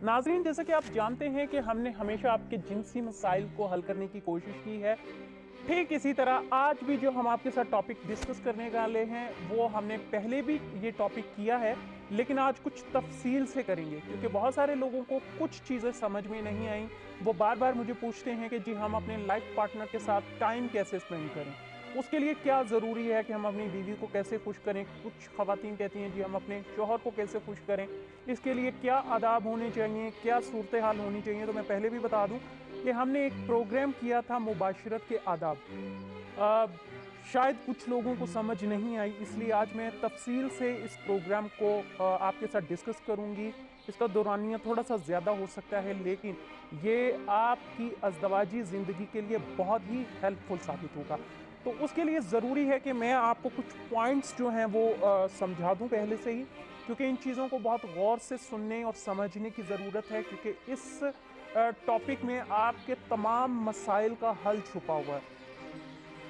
नाज़रीन, जैसा कि आप जानते हैं कि हमने हमेशा आपके जिनसी मसाइल को हल करने की कोशिश की है। ठीक इसी तरह आज भी जो हम आपके साथ टॉपिक डिस्कस करने वाले हैं वो हमने पहले भी ये टॉपिक किया है, लेकिन आज कुछ तफसील से करेंगे क्योंकि बहुत सारे लोगों को कुछ चीज़ें समझ में नहीं आई। वो बार बार मुझे पूछते हैं कि जी हम अपने लाइफ पार्टनर के साथ टाइम कैसे स्पेंड करें, उसके लिए क्या ज़रूरी है कि हम अपनी बीवी को कैसे खुश करें। कुछ ख़वातीन कहती हैं जी हम अपने शौहर को कैसे खुश करें, इसके लिए क्या आदाब होने चाहिए, क्या सूरत हाल होनी चाहिए। तो मैं पहले भी बता दूं कि हमने एक प्रोग्राम किया था मुबाशरत के आदाब। शायद कुछ लोगों को समझ नहीं आई, इसलिए आज मैं तफसील से इस प्रोग्राम को आपके साथ डिस्कस करूंगी। इसका दौरानिया थोड़ा सा ज़्यादा हो सकता है, लेकिन ये आपकी अज़दवाजी ज़िंदगी के लिए बहुत ही हेल्पफुल साबित होगा। तो उसके लिए ज़रूरी है कि मैं आपको कुछ पॉइंट्स जो हैं वो समझा दूं पहले से ही, क्योंकि इन चीज़ों को बहुत गौर से सुनने और समझने की ज़रूरत है, क्योंकि इस टॉपिक में आपके तमाम मसाइल का हल छुपा हुआ है।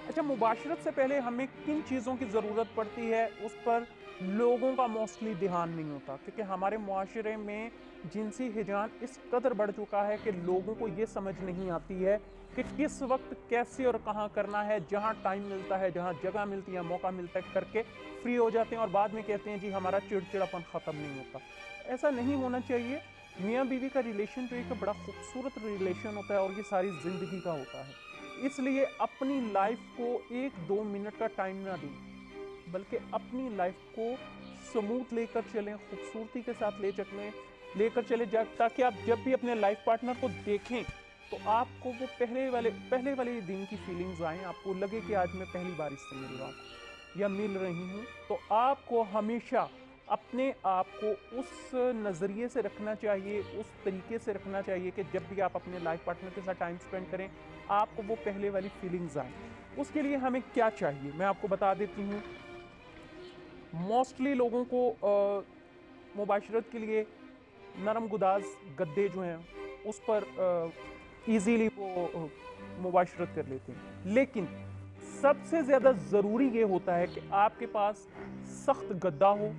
अच्छा, मुबाशरत से पहले हमें किन चीज़ों की ज़रूरत पड़ती है उस पर लोगों का मोस्टली ध्यान नहीं होता, क्योंकि हमारे मुआशरे में जिनसी हिजान इस कदर बढ़ चुका है कि लोगों को ये समझ नहीं आती है कि किस वक्त कैसे और कहाँ करना है। जहाँ टाइम मिलता है, जहाँ जगह मिलती है, मौका मिलता है, करके फ्री हो जाते हैं और बाद में कहते हैं जी हमारा चिड़चिड़ापन ख़त्म नहीं होता। ऐसा नहीं होना चाहिए। मियाँ बीवी का रिलेशन जो एक बड़ा खूबसूरत रिलेशन होता है और ये सारी ज़िंदगी का होता है। इसलिए अपनी लाइफ को 1-2 मिनट का टाइम ना दें, बल्कि अपनी लाइफ को स्मूथ लेकर चलें, खूबसूरती के साथ लेकर चले ताकि आप जब भी अपने लाइफ पार्टनर को देखें तो आपको वो पहले वाले दिन की फीलिंग्स आए, आपको लगे कि आज मैं पहली बार इससे मिल रहा हूँ या मिल रही हूँ। तो आपको हमेशा अपने आप को उस नज़रिए से रखना चाहिए, उस तरीके से रखना चाहिए कि जब भी आप अपने लाइफ पार्टनर के साथ टाइम स्पेंड करें आपको वो पहले वाली फीलिंग्स आए। उसके लिए हमें क्या चाहिए मैं आपको बता देती हूँ। मोस्टली लोगों को मुबाशरत के लिए नरम गुदाज गद्दे जो हैं उस पर इजीली वो मुबाशरत कर लेते हैं, लेकिन सबसे ज़्यादा ज़रूरी ये होता है कि आपके पास सख्त गद्दा हो,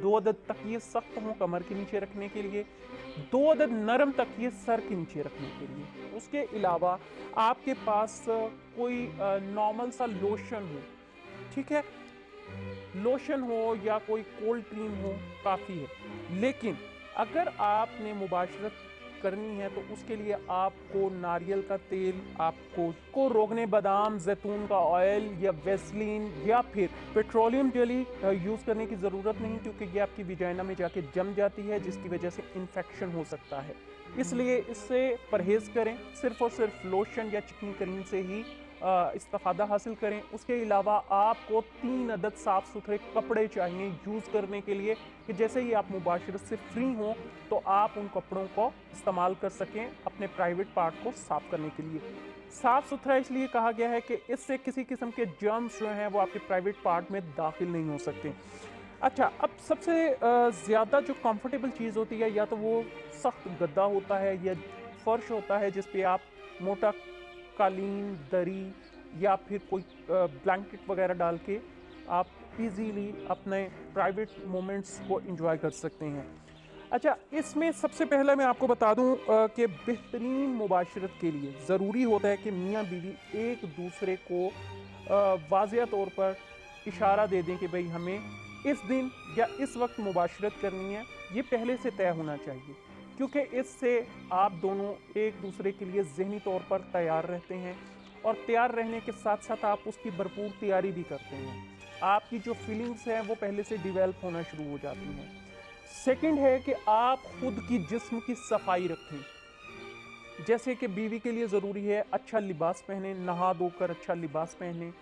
2 अदद तकिए सख्त हों कमर के नीचे रखने के लिए, 2 अदद नरम तकिए सर के नीचे रखने के लिए। उसके अलावा आपके पास कोई नॉर्मल सा लोशन हो, ठीक है, लोशन हो या कोई कोल्ड क्रीम हो काफ़ी है। लेकिन अगर आपने मुबाशरत करनी है तो उसके लिए आपको नारियल का तेल, आपको रोगने बादाम, जैतून का ऑयल या वेस्लीन या फिर पेट्रोलियम जेली यूज़ करने की ज़रूरत नहीं, क्योंकि ये आपकी विजाइना में जाके जम जाती है जिसकी वजह से इन्फेक्शन हो सकता है। इसलिए इससे परहेज़ करें, सिर्फ़ और सिर्फ लोशन या चिकनी क्रीम से ही इस्तिफ़ादा हासिल करें। उसके अलावा आपको 3 अदद साफ़ सुथरे कपड़े चाहिए यूज़ करने के लिए, कि जैसे ही आप मुबाशरत से फ्री हों तो आप उन कपड़ों को इस्तेमाल कर सकें अपने प्राइवेट पार्ट को साफ़ करने के लिए। साफ़ सुथरा इसलिए कहा गया है कि इससे किसी किस्म के जर्म्स जो हैं वो आपके प्राइवेट पार्ट में दाखिल नहीं हो सकते। अच्छा, अब सबसे ज़्यादा जो कंफर्टेबल चीज़ होती है या तो वो सख्त गद्दा होता है या फर्श होता है जिस पे आप मोटा कालीन, दरी या फिर कोई ब्लैंकेट वगैरह डाल के आप इजीली अपने प्राइवेट मोमेंट्स को एंजॉय कर सकते हैं। अच्छा, इसमें सबसे पहले मैं आपको बता दूं कि बेहतरीन मुबाशरत के लिए ज़रूरी होता है कि मियाँ बीवी एक दूसरे को वाज़िया तौर पर इशारा दे दें कि भाई हमें इस दिन या इस वक्त मुबाशरत करनी है। ये पहले से तय होना चाहिए, क्योंकि इससे आप दोनों एक दूसरे के लिए ज़हनी तौर पर तैयार रहते हैं और तैयार रहने के साथ साथ आप उसकी भरपूर तैयारी भी करते हैं। आपकी जो फीलिंग्स हैं वो पहले से डिवेल्प होना शुरू हो जाती हैं। सेकंड है कि आप खुद की जिस्म की सफाई रखें। जैसे कि बीवी के लिए ज़रूरी है अच्छा लिबास पहने, नहा धोकर अच्छा लिबास पहने,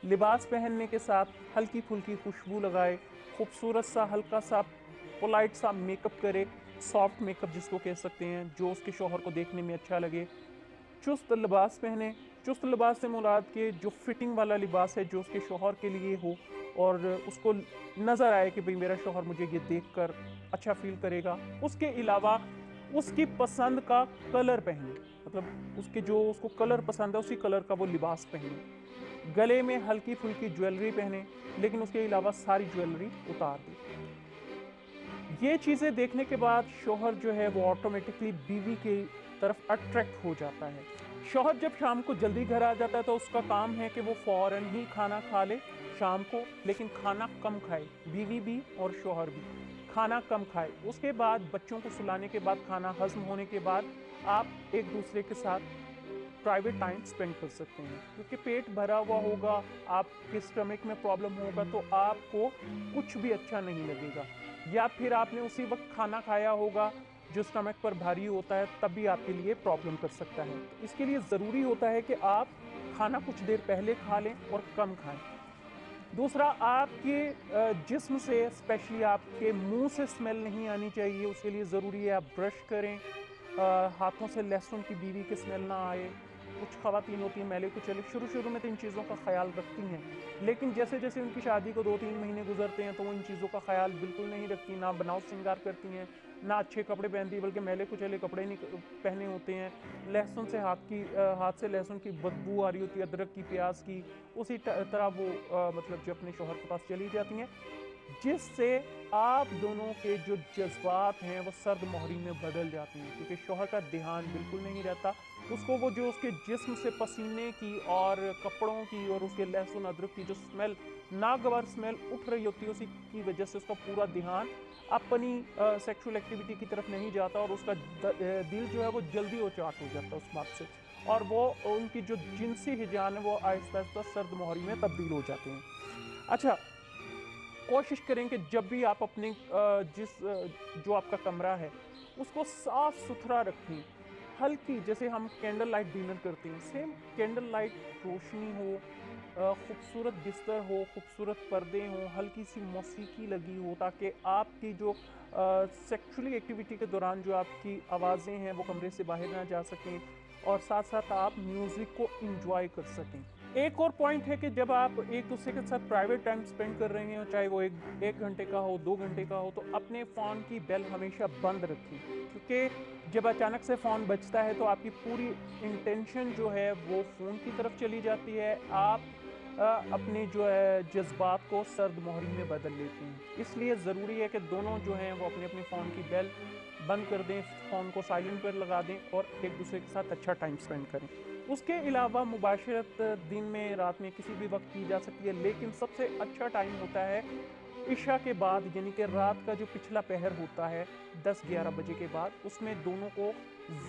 लिबास पहनने के साथ हल्की फुल्की खुशबू लगाए, खूबसूरत सा हल्का सा पोलाइट सा मेकअप करे, सॉफ्ट मेकअप जिसको कह सकते हैं, जो उसके शौहर को देखने में अच्छा लगे। चुस्त लिबास पहने, चुस्त लिबास से मुराद के जो फिटिंग वाला लिबास है जो उसके शौहर के लिए हो और उसको नज़र आए कि भाई मेरा शौहर मुझे ये देखकर अच्छा फील करेगा। उसके अलावा उसकी पसंद का कलर पहने, मतलब उसके जो उसको कलर पसंद है उसी कलर का वो लिबास पहने। गले में हल्की फुल्की ज्वेलरी पहने, लेकिन उसके अलावा सारी ज्वेलरी उतार दे। یہ چیزیں دیکھنے کے بعد شوہر جو ہے وہ آٹومیٹکلی بیوی کی طرف اٹریکٹ ہو جاتا ہے. شوہر جب شام کو جلدی گھر آ جاتا ہے تو اس کا کام ہے کہ وہ فوراً ہی کھانا کھا لے شام کو، لیکن کھانا کم کھائے، بیوی بھی اور شوہر بھی کھانا کم کھائے. اس کے بعد بچوں کو سلانے کے بعد، کھانا ہضم ہونے کے بعد، آپ ایک دوسرے کے ساتھ پرائیویٹ ٹائم سپینڈ کر سکتے ہیں. کیونکہ پیٹ بھرا ہوا ہوگا، آپ کے اسٹمک میں پرابلم ہوگا تو آپ کو کچھ بھی اچھا نہیں لگے گا. یا پھر آپ نے اسی وقت کھانا کھایا ہوگا جو اسٹمک پر بھاری ہوتا ہے، تب بھی آپ کے لیے پرابلم کر سکتا ہے. تو اس کے لیے ضروری ہوتا ہے کہ آپ کھانا کچھ دیر پہلے کھا لیں اور کم کھائیں. دوسرا، آپ کے جسم سے، اسپیشلی آپ کے منہ سے اسمیل نہیں آنی چاہیے. اس کے لیے ضروری ہے آپ برش کریں، ہاتھوں سے لہسن کی بیوی کی اسمیل نہ آئے. کچھ خواتین ہوتی ہیں میلے کچیلے، شروع میں تو ان چیزوں کا خیال رکھتی ہیں، لیکن جیسے جیسے ان کی شادی کو 2-3 مہینے گزرتے ہیں تو وہ ان چیزوں کا خیال بالکل نہیں رکھتی. نہ بناؤ سنگار کرتی ہیں، نہ اچھے کپڑے پہنتی، بلکہ میلے کچیلے کپڑے نہیں پہنے ہوتے ہیں. لہسن سے ہاتھ سے لہسن کی بدبو آ رہی ہوتی ہے، ادرک کی، پیاز کی. اسی طرح وہ مطلب جو اپنے شوہر کے پاس چلی جاتی ہیں، جس سے آپ دونوں کے جو جذبات ہیں وہ سرد مہری میں بدل جاتے ہیں. کیونکہ شوہر کا دھیان بالکل نہیں رہتا، اس کو وہ جو اس کے جسم سے پسینے کی اور کپڑوں کی اور اس کے لہسن ادرک کی جو اسمیل، ناگوار اسمیل اٹھ رہی ہوتی ہے، اسی کی وجہ سے اس کا پورا دھیان اپنی سیکشول ایکٹیویٹی کی طرف نہیں جاتا، اور اس کا دل جو ہے وہ جلدی اچاٹ ہو جاتا ہے اس بات سے، اور وہ ان کی جو جنسی ہجان ہے وہ آہستہ آہستہ سرد مہری میں تبدیل ہو جاتے ہیں. اچھا، کوشش کریں کہ جب بھی آپ اپنے جو آپ کا کمرہ ہے اس کو صاف ستھرا رکھیں. ہلکی، جیسے ہم کینڈل لائٹ ڈنر کرتے ہیں، سیم کینڈل لائٹ روشنی ہو، خوبصورت بستر ہو، خوبصورت پردے ہوں، ہلکی سی موسیقی لگی ہو، تاکہ آپ کی جو سیکشولی ایکٹیویٹی کے دوران جو آپ کی آوازیں ہیں وہ کمرے سے باہر نہ جا سکیں، اور ساتھ ساتھ آپ میوزک کو انجوائے کر سکیں. ایک اور پوائنٹ ہے کہ جب آپ ایک دوسرے کے ساتھ پرائیویٹ ٹائم سپینڈ کر رہے ہیں، چاہے وہ ایک گھنٹے کا ہو، 2 گھنٹے کا ہو، تو اپنے فون کی بیل ہمیشہ بند رکھیں. کیونکہ جب اچانک سے فون بجتا ہے تو آپ کی پوری انٹینشن جو ہے وہ فون کی طرف چلی جاتی ہے، آپ اپنے جو ہے جذبات کو سرد مہری میں بدل لیتے ہیں. اس لیے ضروری ہے کہ دونوں جو ہیں وہ اپنے اپنے فون کی بیل بند کر دیں، فون کو سائلنٹ پر لگا دیں، اور ایک دوسرے کے ساتھ اچھا ٹائم سپینڈ کریں. اس کے علاوہ مباشرت دن میں، رات میں، کسی بھی وقت کی جا سکتی ہے، لیکن سب سے اچھا ٹائم ہوتا ہے عشاء کے بعد، یعنی کہ رات کا جو پچھلا پہر ہوتا ہے 10-11 بجے کے بعد. اس میں دونوں کو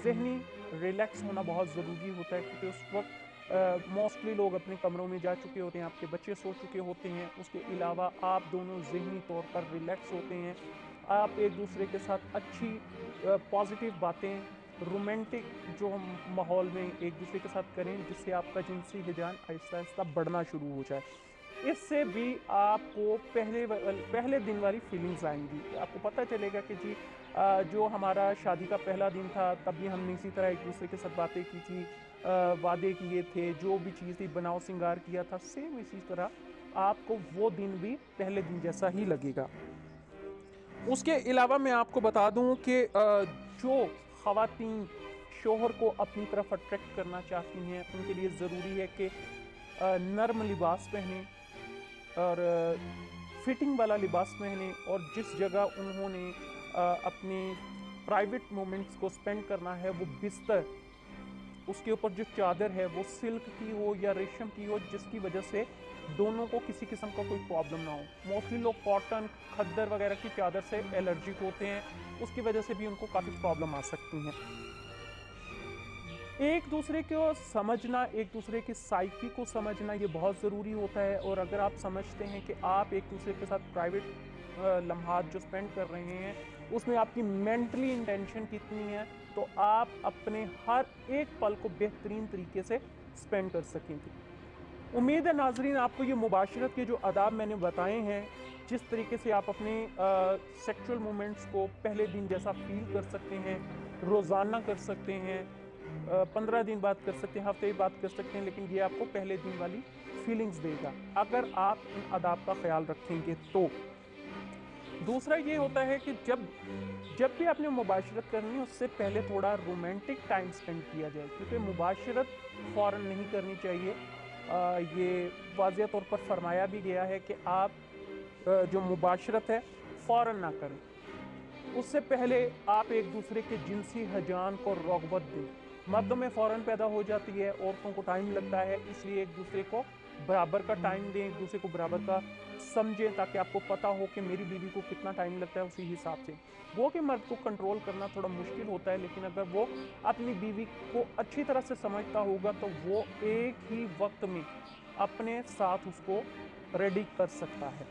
ذہنی ریلیکس ہونا بہت ضروری ہوتا ہے، کیونکہ اس وقت موسٹلی لوگ اپنے کمروں میں جا چکے ہوتے ہیں، آپ کے بچے سو چکے ہوتے ہیں. اس کے علاوہ آپ دونوں ذہنی طور پر ریلیکس ہوتے ہیں، آپ ایک دوسرے کے ساتھ اچھی پازیٹیو باتیں رومانٹک جو ماحول میں ایک دوسرے کے ساتھ کریں، جس سے آپ کا جنسی ہجان آہستہ آہستہ بڑھنا شروع ہو جائے. اس سے بھی آپ کو پہلے دن والی فیلنگز آئیں گی. آپ کو پتہ چلے گا کہ جی جو ہمارا شادی کا پہلا دن تھا تب بھی ہم نے اسی طرح ایک دوسرے کے ساتھ باتیں کی تھی، وعدے کیے تھے، جو بھی چیز تھی بناؤ سنگار کیا تھا، سیم اسی طرح آپ کو وہ دن بھی پہلے دن جیسا ہی لگے گا. اس کے علاوہ میں آپ کو بتا دوں کہ جو خواتین شوہر کو اپنی طرف اٹریکٹ کرنا چاہتی ہیں، ان کے لیے ضروری ہے کہ نرم لباس پہنیں اور فٹنگ والا لباس پہنیں، اور جس جگہ انہوں نے اپنے پرائیویٹ مومنٹس کو سپینڈ کرنا ہے وہ بستر، اس کے اوپر جو چادر ہے وہ سلک کی ہو یا ریشم کی ہو، جس کی وجہ سے دونوں کو کسی قسم کا کوئی پرابلم نہ ہو. موسٹلی لوگ کاٹن، کھدر وغیرہ کی چادر سے الرجک ہوتے ہیں، اس کی وجہ سے بھی ان کو کافی پرابلم آ سکتی ہیں. ایک دوسرے کو سمجھنا، ایک دوسرے کی سائیکی کو سمجھنا، یہ بہت ضروری ہوتا ہے. اور اگر آپ سمجھتے ہیں کہ آپ ایک دوسرے کے ساتھ پرائیویٹ لمحات جو سپینڈ کر رہے ہیں اس میں آپ کی مینٹلی انٹینشن کتنی ہے، تو آپ اپنے ہر ایک پل کو بہترین طریقے سے سپینڈ کر سکیں گے. امید ہے ناظرین آپ کو یہ مباشرت کے جو آداب میں نے بتائے ہیں، جس طریقے سے آپ اپنے سیکشول مومنٹس کو پہلے دن جیسا فیل کر سکتے ہیں، روزانہ کر سکتے ہیں، 15 دن بعد کر سکتے ہیں، ہفتے بعد کر سکتے ہیں، لیکن یہ آپ کو پہلے دن والی فیلنگز دے گا اگر آپ ان آداب کا خیال رکھیں گے تو. دوسرا یہ ہوتا ہے کہ جب بھی آپ نے مباشرت کرنی ہے اس سے پہلے تھوڑا رومانٹک ٹائم سپینڈ کیا جائے، کیونکہ مباشرت فوراً نہیں کرنی چاہیے. یہ واضح طور پر فرمایا بھی گیا ہے کہ آپ جو مباشرت ہے فوراً نہ کریں. उससे पहले आप एक दूसरे के जिनसी हजान को रग़बत दें। मर्दों में फ़ौरन पैदा हो जाती है, औरतों को टाइम लगता है, इसलिए एक दूसरे को बराबर का टाइम दें, एक दूसरे को बराबर का समझें, ताकि आपको पता हो कि मेरी बीवी को कितना टाइम लगता है, उसी हिसाब से। वो कि मर्द को कंट्रोल करना थोड़ा मुश्किल होता है, लेकिन अगर वो अपनी बीवी को अच्छी तरह से समझता होगा तो वो एक ही वक्त में अपने साथ उसको रेडी कर सकता है।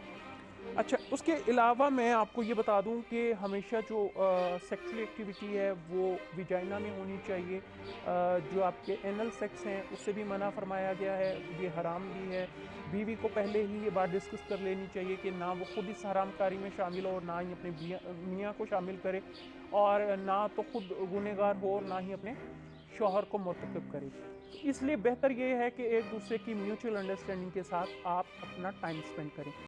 अच्छा, उसके अलावा मैं आपको ये बता दूं कि हमेशा जो सेक्सुअल एक्टिविटी है वो विजाइना में होनी चाहिए। जो आपके एनल सेक्स हैं उससे भी मना फरमाया गया है, ये हराम भी है। बीवी को पहले ही ये बात डिस्कस कर लेनी चाहिए कि ना वो खुद इस हरामकारी में शामिल हो और ना ही अपने मियाँ को शामिल करे, और ना तो खुद गुनहगार हो और ना ही अपने शौहर को मुर्तकब करे। तो इसलिए बेहतर ये है कि एक दूसरे की म्यूचुअल अंडरस्टैंडिंग के साथ आप अपना टाइम स्पेंड करें।